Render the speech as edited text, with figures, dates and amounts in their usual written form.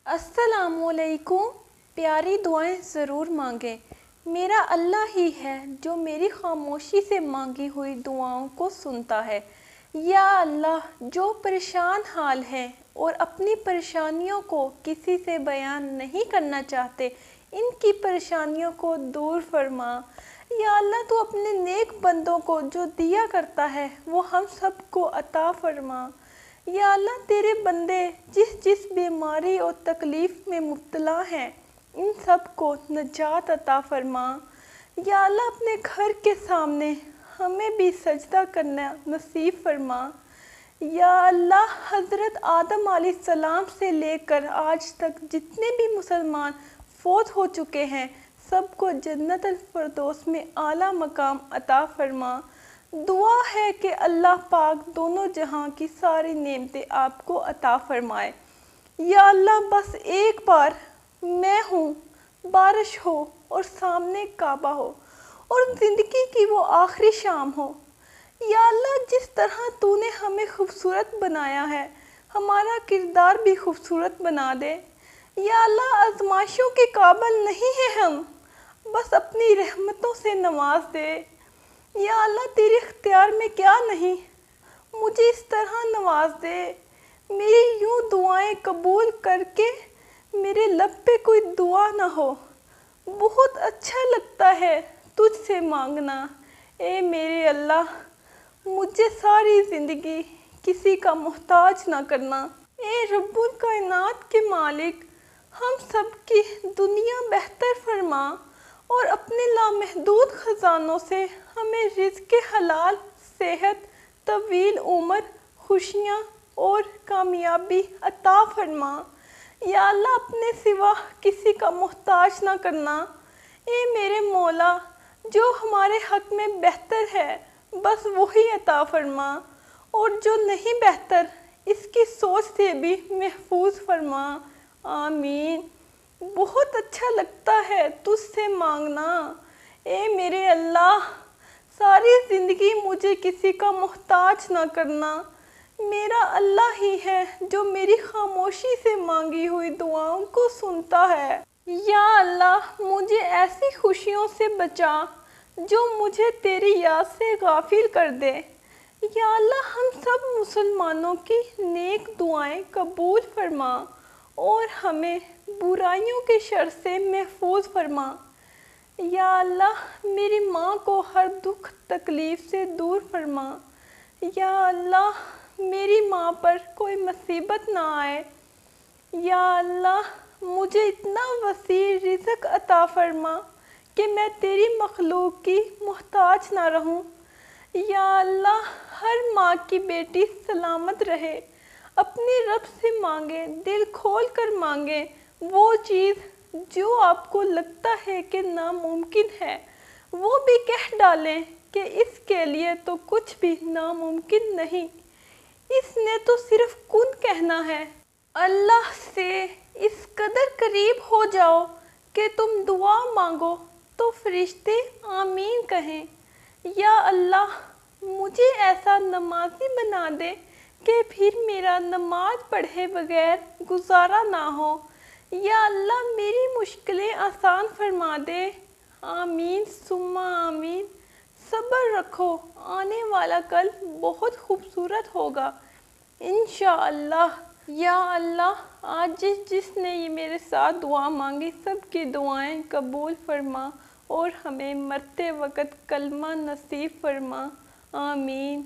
अस्सलामुअलैकुम। प्यारी दुआएं ज़रूर मांगें। मेरा अल्लाह ही है जो मेरी खामोशी से मांगी हुई दुआओं को सुनता है। या अल्लाह, जो परेशान हाल हैं और अपनी परेशानियों को किसी से बयान नहीं करना चाहते, इनकी परेशानियों को दूर फरमा। या अल्लाह, तू अपने नेक बंदों को जो दिया करता है वो हम सबको अता फरमा। या अल्लाह, तेरे बंदे जिस जिस बीमारी और तकलीफ़ में मुब्तला हैं, इन सब को नजात अता फरमा। या अल्लाह, अपने घर के सामने हमें भी सजदा करना नसीब फरमा। या अल्लाह, हज़रत आदम अलैहिस्सलाम से लेकर आज तक जितने भी मुसलमान फ़ौत हो चुके हैं, सबको जन्नत अल फ़िरदौस में आला मकाम अता फरमा। दुआ है कि अल्लाह पाक दोनों जहां की सारी नेमतें आपको अता फरमाए। या अल्लाह, बस एक बार मैं हूँ, बारिश हो और सामने काबा हो और ज़िंदगी की वो आखिरी शाम हो। या अल्लाह, जिस तरह तूने हमें खूबसूरत बनाया है, हमारा किरदार भी खूबसूरत बना दे। या अल्लाह, आज़माइशों के काबिल नहीं है हम, बस अपनी रहमतों से नवाज दे। या अल्लाह, तेरे इख्तियार में क्या नहीं, मुझे इस तरह नवाज दे। मेरी यूं दुआएं कबूल करके मेरे लब पे कोई दुआ ना हो। बहुत अच्छा लगता है तुझसे मांगना। ए मेरे अल्लाह, मुझे सारी ज़िंदगी किसी का मोहताज ना करना। ए रब्बुल कायनात के मालिक, हम सब की दुनिया बेहतर फरमा और अपने लामहदूद ख़जानों से हमें रिज़्क़ हलाल, सेहत, तवील उम्र, खुशियाँ और कामयाबी अता फरमा। या अल्लाह, अपने सिवा किसी का मोहताज ना करना। ए मेरे मौला, जो हमारे हक़ में बेहतर है बस वही अता फरमा, और जो नहीं बेहतर इसकी सोच से भी महफूज फरमा। आमीन। बहुत अच्छा लगता है तुझसे मांगना। ए मेरे अल्लाह, सारी ज़िंदगी मुझे किसी का मोहताज ना करना। मेरा अल्लाह ही है जो मेरी खामोशी से मांगी हुई दुआओं को सुनता है। या अल्लाह, मुझे ऐसी खुशियों से बचा जो मुझे तेरी याद से गाफिल कर दे। या अल्लाह, हम सब मुसलमानों की नेक दुआएं कबूल फरमा और हमें बुराइयों के शर से महफूज फरमा। या अल्लाह, मेरी माँ को हर दुख तकलीफ़ से दूर फरमा। या अल्लाह, मेरी माँ पर कोई मुसीबत ना आए। या अल्लाह, मुझे इतना वसी रिज़्क़ अता फरमा कि मैं तेरी मखलूक की मोहताज ना रहूं। या अल्लाह, हर माँ की बेटी सलामत रहे, अपने रब से मांगे, दिल खोल कर मांगे वो चीज़ जो आपको लगता है कि नामुमकिन है, वो भी कह डालें कि इसके लिए तो कुछ भी नामुमकिन नहीं, इसने तो सिर्फ कुन कहना है। अल्लाह से इस कदर करीब हो जाओ कि तुम दुआ मांगो तो फरिश्ते आमीन कहें। या अल्लाह, मुझे ऐसा नमाजी बना दे कि फिर मेरा नमाज पढ़े बगैर गुजारा ना हो। या अल्लाह, मेरी मुश्किलें आसान फरमा दे। आमीन सुम्मा आमीन। सब्र रखो, आने वाला कल बहुत खूबसूरत होगा इंशाअल्लाह। या अल्लाह, आज जिसने ये मेरे साथ दुआ मांगी, सबकी दुआएं कबूल फरमा और हमें मरते वक़्त कलमा नसीब फरमा। आमीन।